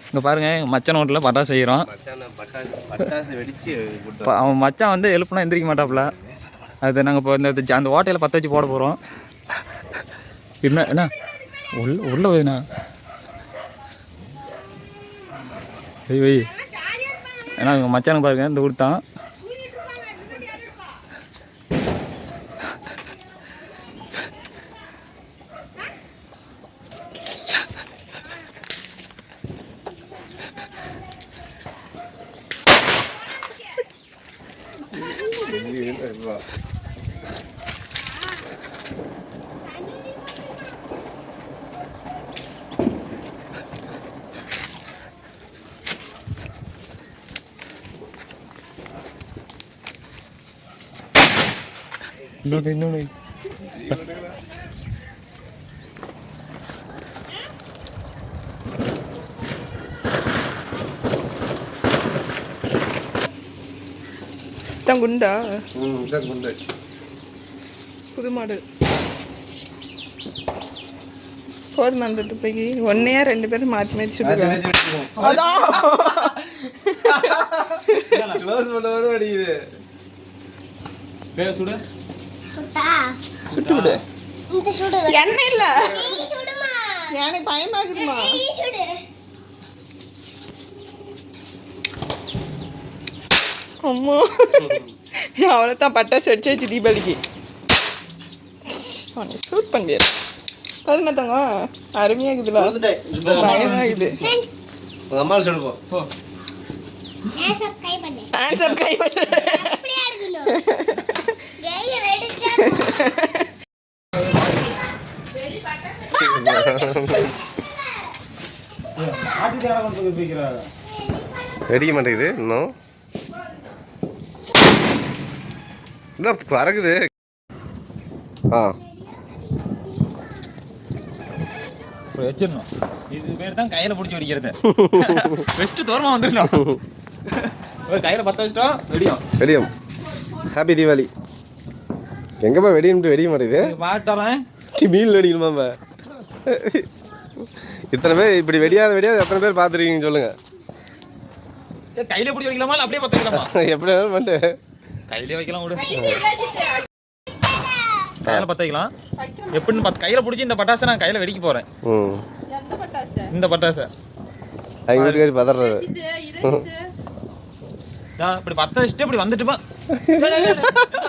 இங்கே பாருங்கள் எங்கள் மச்சான் வீட்டில் பட்டாசு செய்கிறோம். அவன் மச்சான் வந்து எழுப்புனா எந்திரிக்க மாட்டாப்புல. அது நாங்கள் இப்போ இந்த அந்த ஓட்டையில் பற்ற வச்சு போட போகிறோம். என்ன உள்ள போயிண்ணா வை ஏன்னா இவங்க மச்சானுக்கு பாருங்க இந்த ஊர் தான். இன்னொன்று குண்டா புது மாடல் போதுமா அந்த துப்பைக்கு ஒன்னையா 2 பேரும் மாற்றி மாற்றி சுடுறாங்க. சுட்டு விடு என்ன இல்ல எனக்கு பயமாகுதுமா. அம்மா அவ்வளோதான் பட்டாசு அடிச்சாச்சு தீபாவளிக்கு. ஷூட் பண்ணிடு போதுமா தங்க அருமையாகுதுல பயமாகுது. அம்மா சொல்லுப்போம் கை பண்ணு வெடிக்க மாட்டேங்குது இன்னும் பறக்குது. வச்சிடணும். இது பேர் தான் கையில் பிடிச்சி வெடிக்கிறது. பெஸ்ட்டு தூரமாக வந்துடணும். ஒரு கையில் பற்ற வச்சிட்டோம் வெடியும். ஹாப்பி தீபாவளி. எங்கப்பா வெடியும் வெடிக்க மாட்டேங்குது. பாட்டாலாம் மீன் வெடிக்கணுமாப்பா. இத்தனை பேர் இப்படி வெடியாது எத்தனை பேர் பார்த்துருக்கீங்கன்னு சொல்லுங்க. கையில பிடிச்சி வைக்கலாமா இல்லை அப்படியே பற்ற வைக்கலாமா? எப்படி வேணாலும் பண்ணிட்டு கையிலே வைக்கலாம். விடு கையில் பற்ற வைக்கலாம். எப்படின்னு கையில் பிடிச்சி இந்த பட்டாசை நான் கையில் வெடிக்க போகிறேன். இந்த பட்டாசை எங்கள் வீட்டுக்காரி பதறது. இப்படி பற்ற வச்சுட்டு இப்படி வந்துட்டுமா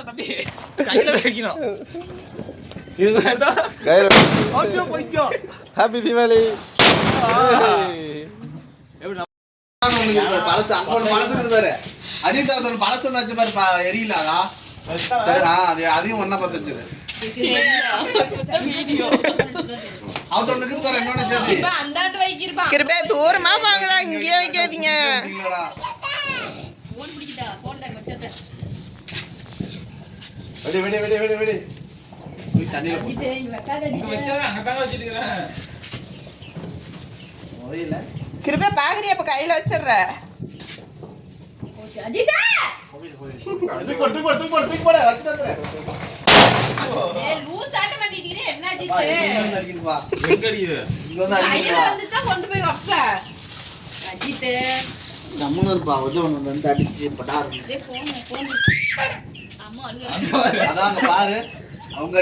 தம்பி கையில் வைக்கணும். இது ஹாப்பி தீபாவளி. அதையும் ஒன்னா பத்து வச்சிரு. தூரமா வாங்கடா இங்கேயே வைக்காதீங்க. கிருபா பாக்குறியா அப்ப கையில வச்சிடுற. பாரு அவங்க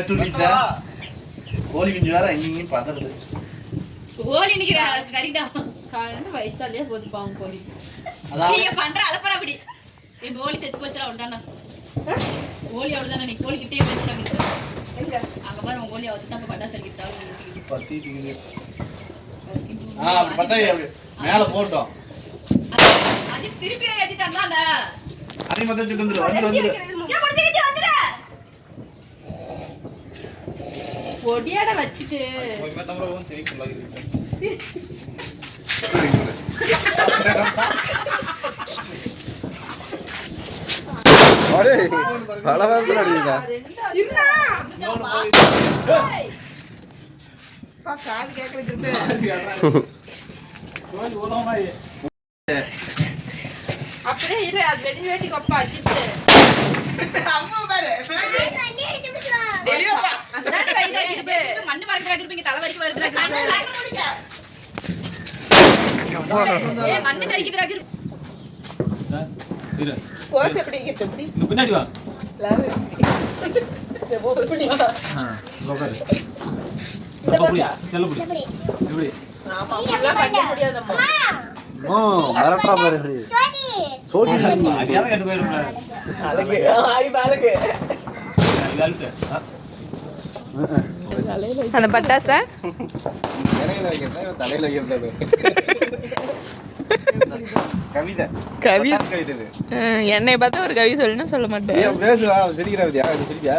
கோழி குஞ்சு வேற எங்கேயும் பதறது. கோழி நிக்கிற கறிடா காலையில வயித்தாலே போதுப்பாங்க கோழி. நீங்க பண்ற அலப்பற அப்படி என் கோழி செத்து போச்சுல அவ்வளவுதானா. கோழி அவ்வளவுதானா. நீ கோழி கிட்டே பேசுறாங்க. அங்க பாரு உன் கோழி அவத்து தான் பட்டாசு அடிக்கிறாங்க. மேல போட்டோம் அது திருப்பி ஏத்தி தந்தாடா. அதே மாதிரி வந்துரு. பொடியாட வச்சிட்டு காது கேட்கல. அப்படியே இரு. அது வெடி வெடி கொப்பா அஜித்து அம்மா பாரு டெலிவா அந்த கையில இருக்கு. மண்ணு பறக்கறா இருப்பீங்க தலை வரைக்கும் வருதுடா. ஏய் மண்ணு கறிக்குதுடா இரு கோஸ் எப்படி இருக்கு எப்படி இங்க பின்னாடி வா லவ் எப்படி உட்காரு அப்படி செல்ல புடி இப்படி ஆமா அப்படிலாம் பண்ண முடியாதம்மா மிரட்டா பாரு சோடி அது யாரை கட்டு போயிரும்ல அழகு ஆய் பாலகு இதாலுக்கு அந்த பட்டாச இலையில வைக்கிறதா தலையில வைக்கிறது கவிதை கவி கவிதை இது. என்னை பார்த்து ஒரு கவி சொல்லணும் சொல்ல மாட்டேன் ஏன் பேசுவா சிரிக்கிறா விதியா இது சிரிப்பியா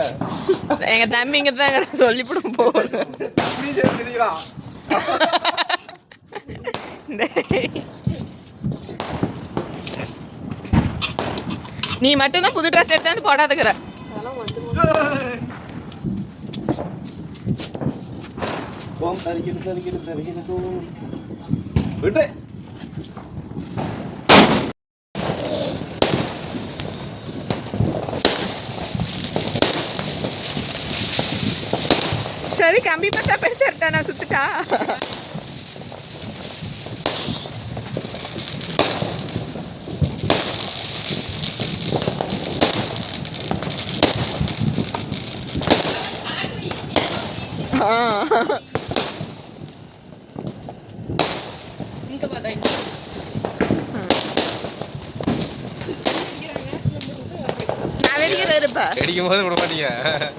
எங்க தம்பிங்க தான் சொல்லிவிடும் போ அப்படி சிரிக்கிறான் நீ மட்டும் தான் புது ட்ரெஸ் எடுத்து வந்து போடாதுக்கிற கோம் தரிக்கிறது விட்டு சரி கம்பி பத்தா பெடுத்துட்டா நான் சுத்துட்டா இங்க பாத்தா நான் வெடிக்கிற இருப்பா வெடிக்கும் போது விட மாட்டீங்க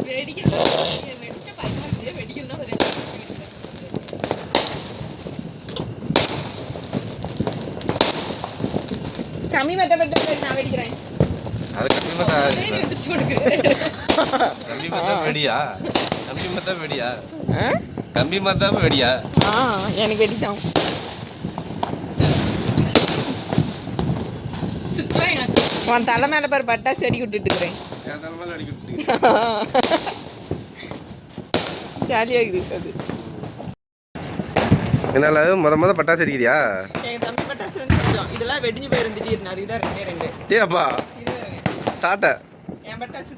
வெடிச்ச பயமா இருக்கு வெடிக்கணும்னா ஒரு கம்மி மத்த பெட்டு நான் வெடிக்கிறேன் அது கம்மி மத்தா வந்துச்சு கொடுக்கு கம்பி மத்தா வெடியா கம்பி மத்தா வெடியா கம்பி மத்தா வெடியா எனக்கு வெடித்தான் சுத்தம் உன் தலை மேல பாரு பட்டாசு செடி விட்டுட்டு இருக்கிறேன் என் தலைமையில அடிக்கிட்டு ஜாலியா இருக்குது அது என்னால முத பட்டாசு அடிக்கிறியா எங்க தம்பி பட்டாசு வந்து கொஞ்சம் இதெல்லாம் வெடிஞ்சு போயிருந்து திடீர்னு அதுக்கு தான் ரெண்டு ஏ அப்பா இது பாருங்க. சாட்டை என் பட்டாசு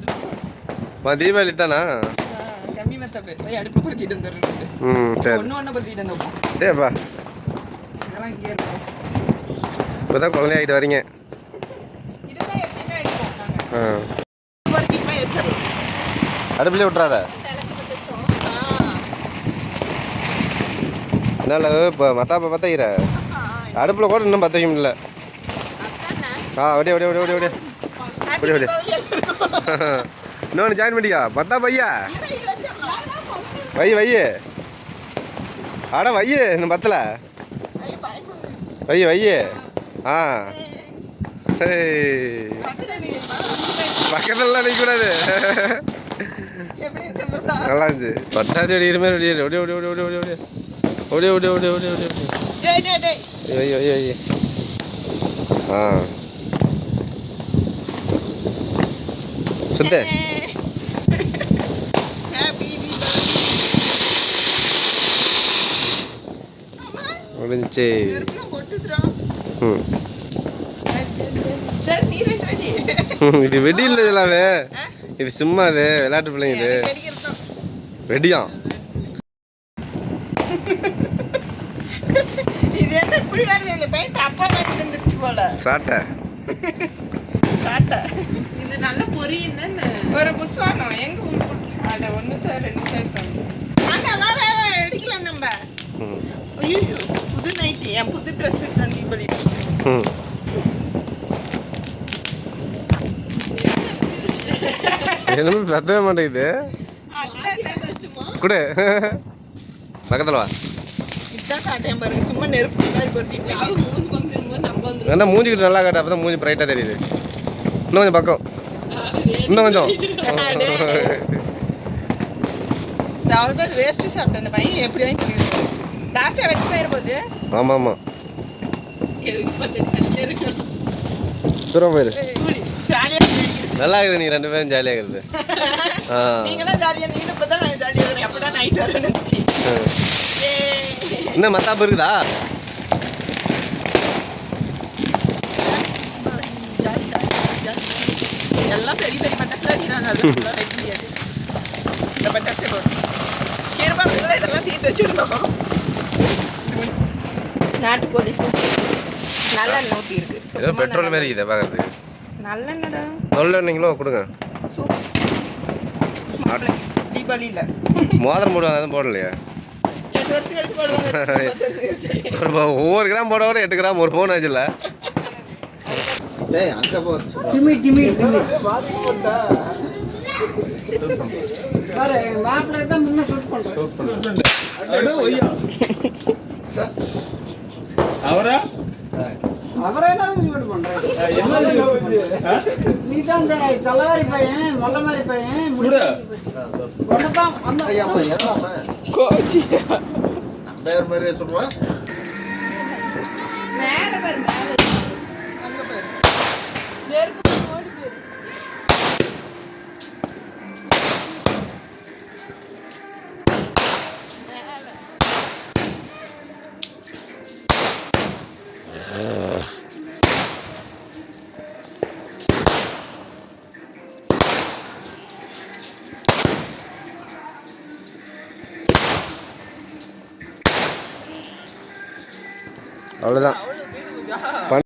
தீபாவளி தானா கம்பி மத்த பேர் போய் அடுப்பு பொறுத்திட்டு வந்துடுறது ம் சரி ஒன்று பொறுத்திட்டு இருந்தோம் ஏ அப்பா இதெல்லாம் இங்கே இருக்கும் இப்போதான் குழந்தை ஆகிட்டு வரீங்க இதுதான் எப்பயுமே அடிப்போம் நாங்கள் ஆ பொறுத்திட்டு வச்சிடலாம் அடுப்புலேயே விட்றாத என்னால் இப்போ மத்தாப்ப பார்த்தா இர அடுப்பில் கூட இன்னும் பற்ற வைக்க முடியல ஆ அப்படியே இன்னொன்று ஜாயின் பண்ணிக்கா பத்தா பையா வை அட வைய இன்னும் பத்தல வை ஆ சரி பக்கத்துலலாம் நிற்கக்கூடாது நல்லா இருந்துச்சு பட்டாசு வெடிக்கிற மாதிரி வெடியே ஓடிய ஆ சுத்த முடிஞ்சு இது வெடி இல்லை எல்லாமே இது சும்மா இது விளையாட்டு பிள்ளைங்க இது வெடியாம் இது என்ன இப்படி வருது இந்த பையன் அப்பா மாதிரி இருந்துருச்சு போல சாட்டை இது நல்ல பொரி என்னன்னு ஒரு புஷ்வானம் எங்க அத ஒண்ணு சார் ரெண்டு சார் அடிக்கலாம் நம்ம ஐயோ புது நைட்டி என் புது ட்ரெஸ் நன்றி படி என்னமே பத்தவே மாட்டேங்குது கூட பக்கத்தில் வா இதுதான் சாட்டையம் பாருங்க சும்மா நெருப்பு மாதிரி பொறுத்திட்டு நல்லா மூஞ்சிக்கிட்டு நல்லா காட்டு அப்போ தான் மூஞ்சி பிரைட்டாக தெரியுது இன்னும் கொஞ்சம் பக்கம் இன்னும் கொஞ்சம் அவ்வளோதான் வேஸ்ட்டு சாப்பிட்டேன் அந்த பையன் எப்படி வாங்கி லாஸ்ட்டாக வெட்டி போயிருப்போது ஆமாம் தூரம் போயிரு ஜாலியாக நல்லா இருக்குது நீ ரெண்டு பேரும் ஜாலியாக இருக்குது ஆ நீங்களாம் ஜாலியாக இருந்தீங்க இப்போ தான் நான் ஜாலியாக இருக்கேன் அப்போ தான் நைட் வர நினச்சி இன்னும் மத்தாப்பு இருக்குதா எல்லாம் பெரிய பெரிய பட்டாசுலாம் அடிக்கிறாங்க அது வெட்ட முடியாது இந்த பட்டாசே போதும் கீழ்பாங்க இதெல்லாம் தீர்த்து வச்சிருந்தோம் நாட்டுக்கோழி சூப் நல்லெண்ணெய் ஊற்றி இருக்கு ஏதோ பெட்ரோல் மாதிரி இதை பார்க்கறதுக்கு. நல்லெண்ணடா நல்லெண்ணெய்ங்களும் கொடுங்க. சூப் மாப்பிள்ளை தீபாவளியில் மோதிரம் போடுவாங்க, அதுவும் போடலையா? 8 வருஷம் கழிச்சு போடுவாங்க 10 வருஷம் கழிச்சு. ஒவ்வொரு கிராம் போட வர 8 கிராம் ஒரு ஃபோன் ஆச்சுல்ல. டேய் அங்க போ பாரு மாப்பிள்ளை தான் முன்ன ஷூட் பண்றேன். அட ஒய்யா அவரா அவரை என்ன ஷூட் பண்றாரு? என்ன நீ தான் இந்த தலைவாரி பையன், மொல்ல மாதிரி பையன், சுடு. ஒண்ணுதான் அந்த ஐயா அம்மா ஏறாம கோச்சி பேர் மாதிரியே சொல்லுவேன். மேல பாரு மேல அங்க பாரு நெருப்பு ஓடி போயிரு. அவ்வளோதான்.